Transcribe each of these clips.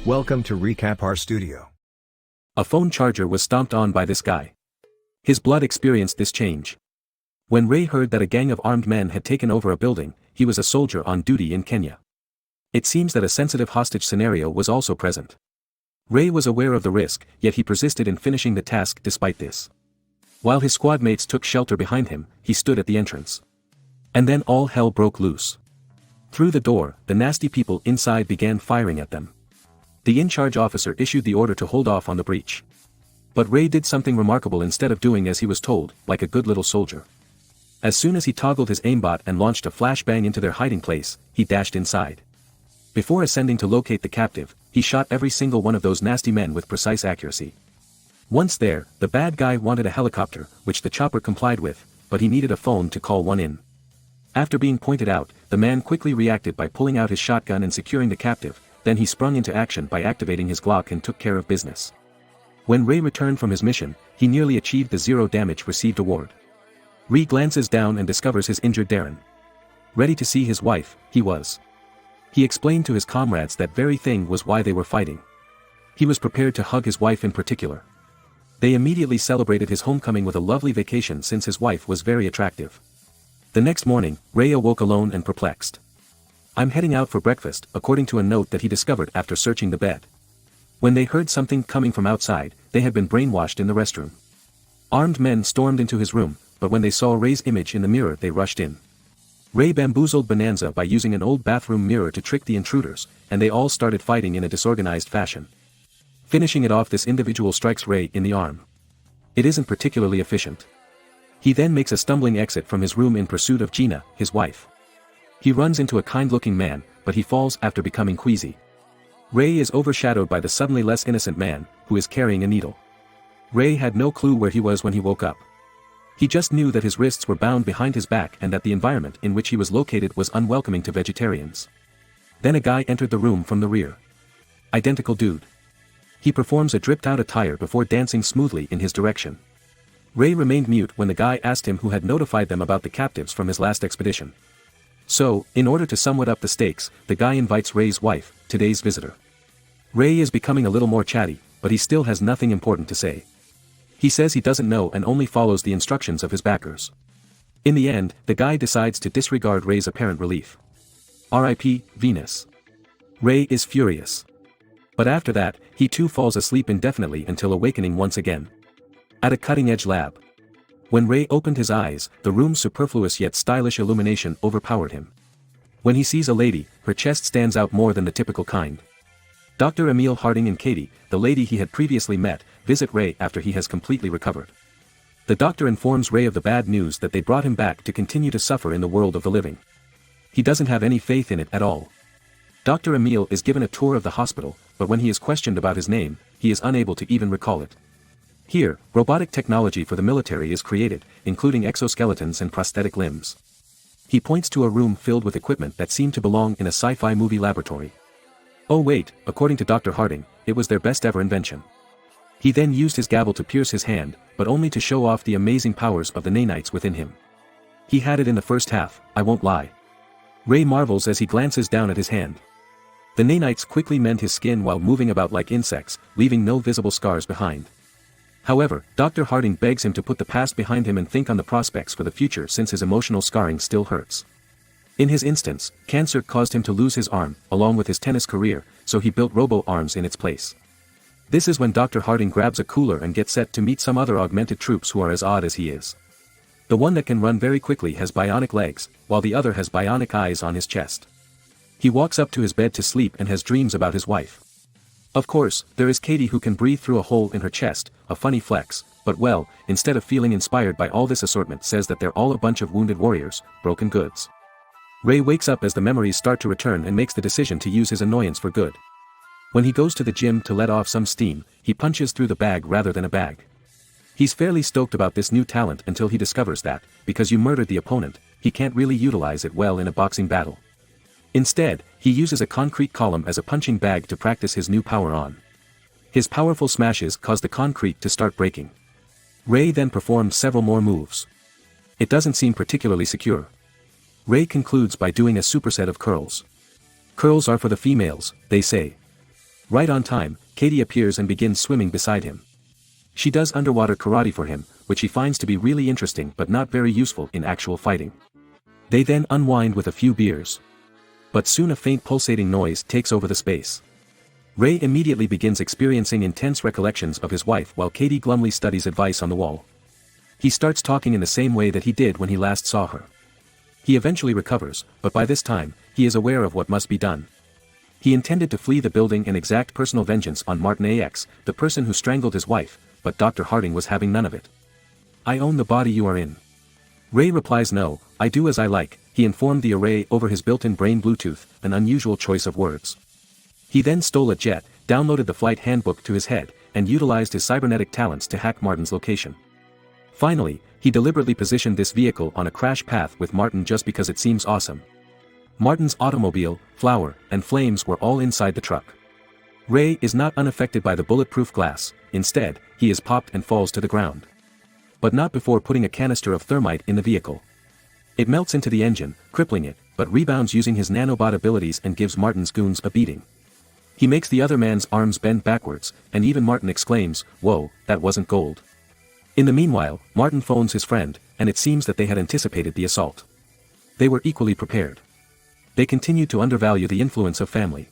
Welcome to Recap Our Studio. A phone charger was stomped on by this guy. His blood experienced this change. When Ray heard that a gang of armed men had taken over a building, he was a soldier on duty in Kenya. It seems that a sensitive hostage scenario was also present. Ray was aware of the risk, yet he persisted in finishing the task despite this. While his squadmates took shelter behind him, he stood at the entrance. And then all hell broke loose. Through the door, the nasty people inside began firing at them. The in-charge officer issued the order to hold off on the breach. But Ray did something remarkable instead of doing as he was told, like a good little soldier. As soon as he toggled his aimbot and launched a flashbang into their hiding place, he dashed inside. Before ascending to locate the captive, he shot every single one of those nasty men with precise accuracy. Once there, the bad guy wanted a helicopter, which the chopper complied with, but he needed a phone to call one in. After being pointed out, the man quickly reacted by pulling out his shotgun and securing the captive. Then he sprung into action by activating his Glock and took care of business. When Ray returned from his mission, he nearly achieved the zero damage received award. Ray glances down and discovers his injured Darren. Ready to see his wife, he was. He explained to his comrades that very thing was why they were fighting. He was prepared to hug his wife in particular. They immediately celebrated his homecoming with a lovely vacation since his wife was very attractive. The next morning, Ray awoke alone and perplexed. "I'm heading out for breakfast," according to a note that he discovered after searching the bed. When they heard something coming from outside, they had been brainwashed in the restroom. Armed men stormed into his room, but when they saw Ray's image in the mirror they rushed in. Ray bamboozled Bonanza by using an old bathroom mirror to trick the intruders, and they all started fighting in a disorganized fashion. Finishing it off, this individual strikes Ray in the arm. It isn't particularly efficient. He then makes a stumbling exit from his room in pursuit of Gina, his wife. He runs into a kind-looking man, but he falls after becoming queasy. Ray is overshadowed by the suddenly less innocent man, who is carrying a needle. Ray had no clue where he was when he woke up. He just knew that his wrists were bound behind his back and that the environment in which he was located was unwelcoming to vegetarians. Then a guy entered the room from the rear. Identical dude. He performs a dripped-out attire before dancing smoothly in his direction. Ray remained mute when the guy asked him who had notified them about the captives from his last expedition. So, in order to somewhat up the stakes, the guy invites Ray's wife, today's visitor. Ray is becoming a little more chatty, but he still has nothing important to say. He says he doesn't know and only follows the instructions of his backers. In the end, the guy decides to disregard Ray's apparent relief. R.I.P. Venus. Ray is furious. But after that, he too falls asleep indefinitely until awakening once again. At a cutting-edge lab. When Ray opened his eyes, the room's superfluous yet stylish illumination overpowered him. When he sees a lady, her chest stands out more than the typical kind. Dr. Emil Harding and Katie, the lady he had previously met, visit Ray after he has completely recovered. The doctor informs Ray of the bad news that they brought him back to continue to suffer in the world of the living. He doesn't have any faith in it at all. Dr. Emil is given a tour of the hospital, but when he is questioned about his name, he is unable to even recall it. Here, robotic technology for the military is created, including exoskeletons and prosthetic limbs. He points to a room filled with equipment that seemed to belong in a sci-fi movie laboratory. Oh wait, according to Dr. Harding, it was their best ever invention. He then used his gavel to pierce his hand, but only to show off the amazing powers of the nanites within him. He had it in the first half, I won't lie. Ray marvels as he glances down at his hand. The nanites quickly mend his skin while moving about like insects, leaving no visible scars behind. However, Dr. Harding begs him to put the past behind him and think on the prospects for the future since his emotional scarring still hurts. In his instance, cancer caused him to lose his arm, along with his tennis career, so he built robo-arms in its place. This is when Dr. Harding grabs a cooler and gets set to meet some other augmented troops who are as odd as he is. The one that can run very quickly has bionic legs, while the other has bionic eyes on his chest. He walks up to his bed to sleep and has dreams about his wife. Of course, there is Katie who can breathe through a hole in her chest, a funny flex, but well, instead of feeling inspired by all this assortment says that they're all a bunch of wounded warriors, broken goods. Ray wakes up as the memories start to return and makes the decision to use his annoyance for good. When he goes to the gym to let off some steam, he punches through the bag rather than a bag. He's fairly stoked about this new talent until he discovers that, because you murdered the opponent, he can't really utilize it well in a boxing battle. Instead, he uses a concrete column as a punching bag to practice his new power on. His powerful smashes cause the concrete to start breaking. Ray then performs several more moves. It doesn't seem particularly secure. Ray concludes by doing a superset of curls. Curls are for the females, they say. Right on time, Katie appears and begins swimming beside him. She does underwater karate for him, which he finds to be really interesting but not very useful in actual fighting. They then unwind with a few beers. But soon a faint pulsating noise takes over the space. Ray immediately begins experiencing intense recollections of his wife while Katie glumly studies advice on the wall. He starts talking in the same way that he did when he last saw her. He eventually recovers, but by this time, he is aware of what must be done. He intended to flee the building and exact personal vengeance on Martin AX, the person who strangled his wife, but Dr. Harding was having none of it. "I own the body you are in." Ray replies, "No, I do as I like." He informed the array over his built-in brain Bluetooth, an unusual choice of words. He then stole a jet, downloaded the flight handbook to his head, and utilized his cybernetic talents to hack Martin's location. Finally, he deliberately positioned this vehicle on a crash path with Martin just because it seems awesome. Martin's automobile, flower, and flames were all inside the truck. Ray is not unaffected by the bulletproof glass, instead, he is popped and falls to the ground. But not before putting a canister of thermite in the vehicle. It melts into the engine, crippling it, but rebounds using his nanobot abilities and gives Martin's goons a beating. He makes the other man's arms bend backwards, and even Martin exclaims, "Whoa, that wasn't gold." In the meanwhile, Martin phones his friend, and it seems that they had anticipated the assault. They were equally prepared. They continued to undervalue the influence of family.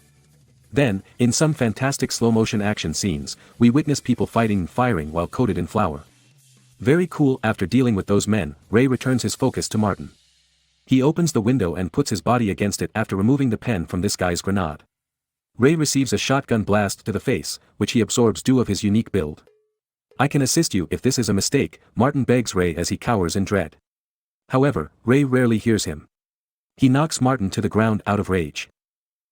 Then, in some fantastic slow-motion action scenes, we witness people fighting and firing while coated in flour. Very cool. After dealing with those men, Ray returns his focus to Martin. He opens the window and puts his body against it after removing the pen from this guy's grenade. Ray receives a shotgun blast to the face, which he absorbs due of his unique build. "I can assist you if this is a mistake," Martin begs Ray as he cowers in dread. However, Ray rarely hears him. He knocks Martin to the ground out of rage.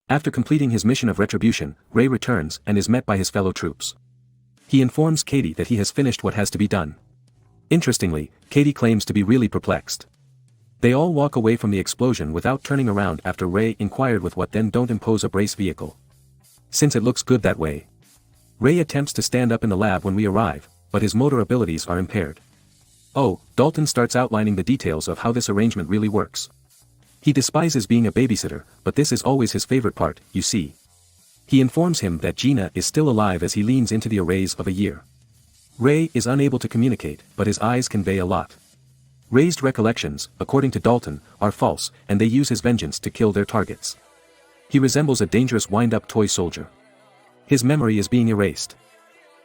After completing his mission of retribution, Ray returns and is met by his fellow troops. He informs Katie that he has finished what has to be done. Interestingly, Katie claims to be really perplexed. They all walk away from the explosion without turning around after Ray inquired with what then don't impose a brace vehicle. Since it looks good that way. Ray attempts to stand up in the lab when we arrive, but his motor abilities are impaired. Oh, Dalton starts outlining the details of how this arrangement really works. He despises being a babysitter, but this is always his favorite part, you see. He informs him that Gina is still alive as he leans into the arrays of a year. Ray is unable to communicate, but his eyes convey a lot. Ray's recollections, according to Dalton, are false, and they use his vengeance to kill their targets. He resembles a dangerous wind-up toy soldier. His memory is being erased.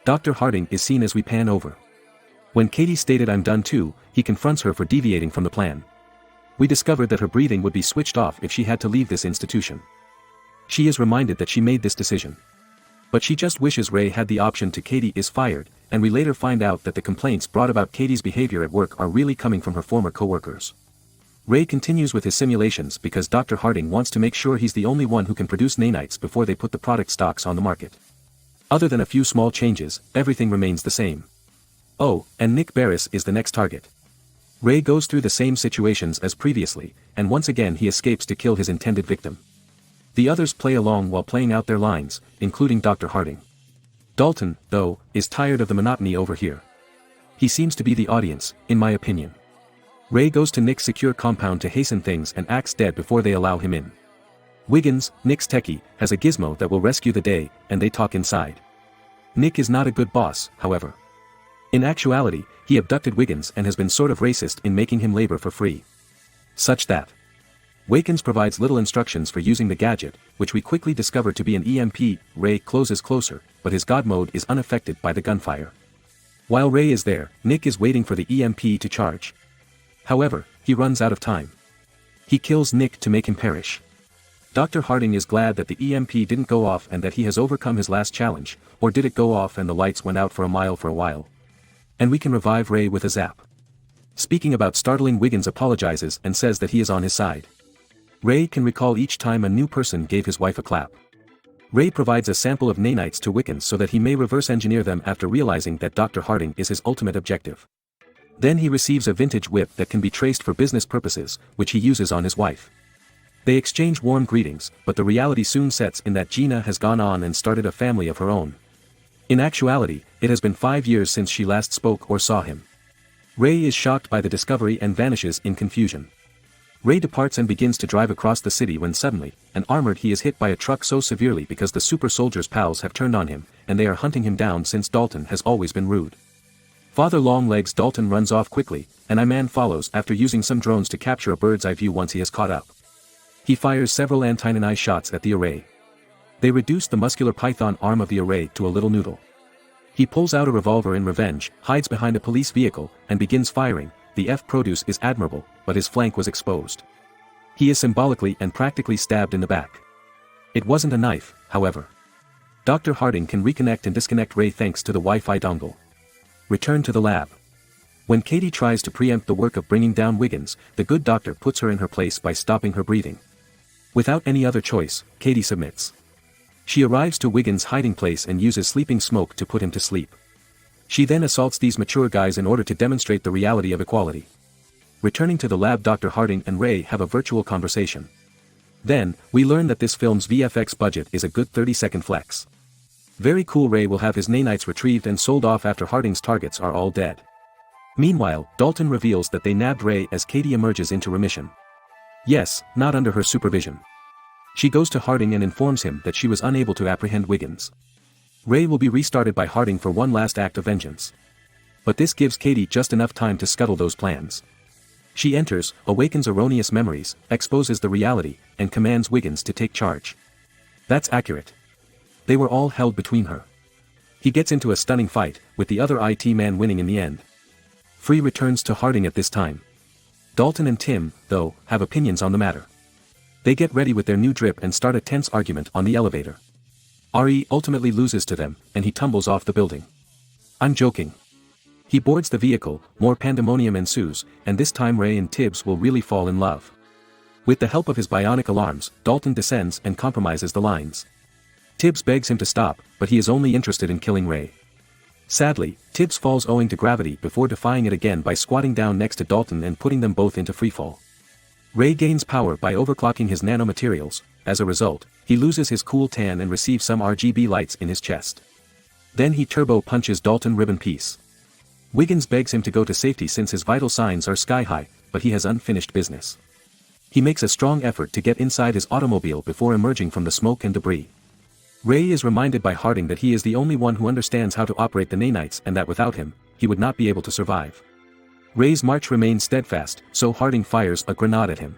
Dr. Harding is seen as we pan over. When Katie stated "I'm done too," he confronts her for deviating from the plan. We discovered that her breathing would be switched off if she had to leave this institution. She is reminded that she made this decision. But she just wishes Ray had the option to Katie is fired, and we later find out that the complaints brought about Katie's behavior at work are really coming from her former co-workers. Ray continues with his simulations because Dr. Harding wants to make sure he's the only one who can produce nanites before they put the product stocks on the market. Other than a few small changes, everything remains the same. Oh, and Nick Barris is the next target. Ray goes through the same situations as previously, and once again he escapes to kill his intended victim. The others play along while playing out their lines, including Dr. Harding. Dalton, though, is tired of the monotony over here. He seems to be the audience, in my opinion. Ray goes to Nick's secure compound to hasten things and acts dead before they allow him in. Wiggins, Nick's techie, has a gizmo that will rescue the day, and they talk inside. Nick is not a good boss, however. In actuality, he abducted Wiggins and has been sort of racist in making him labor for free. Such that Wiggins provides little instructions for using the gadget, which we quickly discover to be an EMP. Ray closes closer, but his god mode is unaffected by the gunfire. While Ray is there, Nick is waiting for the EMP to charge. However, he runs out of time. He kills Nick to make him perish. Dr. Harding is glad that the EMP didn't go off and that he has overcome his last challenge, or did it go off and the lights went out for a while. And we can revive Ray with a zap. Speaking about startling, Wiggins apologizes and says that he is on his side. Ray can recall each time a new person gave his wife a clap. Ray provides a sample of nanites to Wiggins so that he may reverse engineer them after realizing that Dr. Harding is his ultimate objective. Then he receives a vintage whip that can be traced for business purposes, which he uses on his wife. They exchange warm greetings, but the reality soon sets in that Gina has gone on and started a family of her own. In actuality, it has been 5 years since she last spoke or saw him. Ray is shocked by the discovery and vanishes in confusion. Ray departs and begins to drive across the city when suddenly, he is hit by a truck so severely because the super soldier's pals have turned on him, and they are hunting him down since Dalton has always been rude. Father Longlegs Dalton runs off quickly, and I-Man follows after using some drones to capture a bird's eye view once he has caught up. He fires several anti-nanite shots at the array. They reduce the muscular python arm of the array to a little noodle. He pulls out a revolver in revenge, hides behind a police vehicle, and begins firing. The F-produce is admirable, but his flank was exposed. He is symbolically and practically stabbed in the back. It wasn't a knife, however. Dr. Harding can reconnect and disconnect Ray thanks to the Wi-Fi dongle. Return to the lab. When Katie tries to preempt the work of bringing down Wiggins, the good doctor puts her in her place by stopping her breathing. Without any other choice, Katie submits. She arrives to Wiggins' hiding place and uses sleeping smoke to put him to sleep. She then assaults these mature guys in order to demonstrate the reality of equality. Returning to the lab, Dr. Harding and Ray have a virtual conversation. Then, we learn that this film's VFX budget is a good 30-second flex. Very cool. Ray will have his nanites retrieved and sold off after Harding's targets are all dead. Meanwhile, Dalton reveals that they nabbed Ray as Katie emerges into remission. Yes, not under her supervision. She goes to Harding and informs him that she was unable to apprehend Wiggins. Ray will be restarted by Harding for one last act of vengeance. But this gives Katie just enough time to scuttle those plans. She enters, awakens erroneous memories, exposes the reality, and commands Wiggins to take charge. That's accurate. They were all held between her. He gets into a stunning fight, with the other IT man winning in the end. Free returns to Harding at this time. Dalton and Tim, though, have opinions on the matter. They get ready with their new drip and start a tense argument on the elevator. RE ultimately loses to them, and he tumbles off the building. I'm joking. He boards the vehicle, more pandemonium ensues, and this time Ray and Tibbs will really fall in love. With the help of his bionic alarms, Dalton descends and compromises the lines. Tibbs begs him to stop, but he is only interested in killing Ray. Sadly, Tibbs falls owing to gravity before defying it again by squatting down next to Dalton and putting them both into freefall. Ray gains power by overclocking his nanomaterials. As a result, he loses his cool tan and receives some RGB lights in his chest. Then he turbo punches Dalton ribbon piece. Wiggins begs him to go to safety since his vital signs are sky high, but he has unfinished business. He makes a strong effort to get inside his automobile before emerging from the smoke and debris. Ray is reminded by Harding that he is the only one who understands how to operate the nanites and that without him, he would not be able to survive. Ray's march remains steadfast, so Harding fires a grenade at him.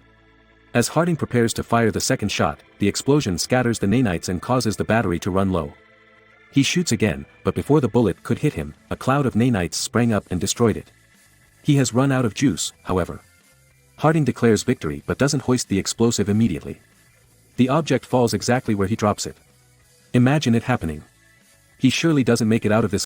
As Harding prepares to fire the second shot, the explosion scatters the nanites and causes the battery to run low. He shoots again, but before the bullet could hit him, a cloud of nanites sprang up and destroyed it. He has run out of juice, however. Harding declares victory but doesn't hoist the explosive immediately. The object falls exactly where he drops it. Imagine it happening. He surely doesn't make it out of this